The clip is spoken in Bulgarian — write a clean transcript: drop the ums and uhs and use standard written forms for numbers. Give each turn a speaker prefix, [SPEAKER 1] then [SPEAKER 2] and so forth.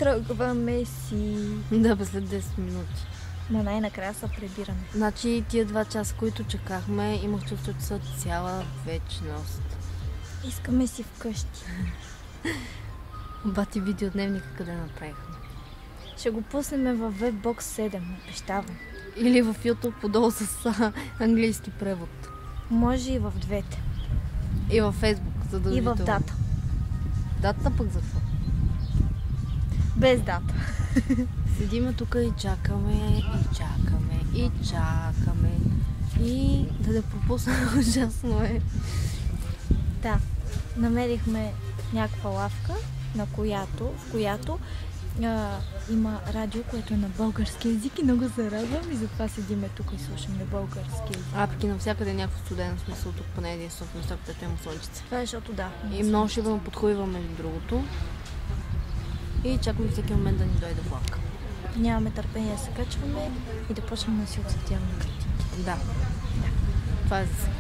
[SPEAKER 1] Тръгваме си.
[SPEAKER 2] Да, бе, след 10 минути.
[SPEAKER 1] Но най-накрая се прибираме.
[SPEAKER 2] Значи тия 2 часа, които чакахме, имах чувство, че са цяла вечност.
[SPEAKER 1] Искаме си вкъщи.
[SPEAKER 2] Бати видеодневника къде направихме.
[SPEAKER 1] Ще го пуснем във Webbox 7, обещавам.
[SPEAKER 2] Или в YouTube подолу с английски превод.
[SPEAKER 1] Може и в двете.
[SPEAKER 2] И във Facebook, задължително.
[SPEAKER 1] И в дата.
[SPEAKER 2] Дата пък за какво?
[SPEAKER 1] Без дата.
[SPEAKER 2] Седиме тук и чакаме, и чакаме, и чакаме. И да не пропуснем, ужасно е.
[SPEAKER 1] Да, намерихме някаква лавка, в която има радио, което е на български език и много се радвам и затова седиме тук и слушаме български език.
[SPEAKER 2] Пък и навсякъде някакво студено смисъл, тук поне единствено в места, където има слънчице.
[SPEAKER 1] Това е защото да.
[SPEAKER 2] И много ще да подхуиваме между другото. И чакаме всеки момент да ни дойде влак.
[SPEAKER 1] Нямаме търпение да се качваме и да почнем да си отсветяваме картинки.
[SPEAKER 2] Да. Това е за сега.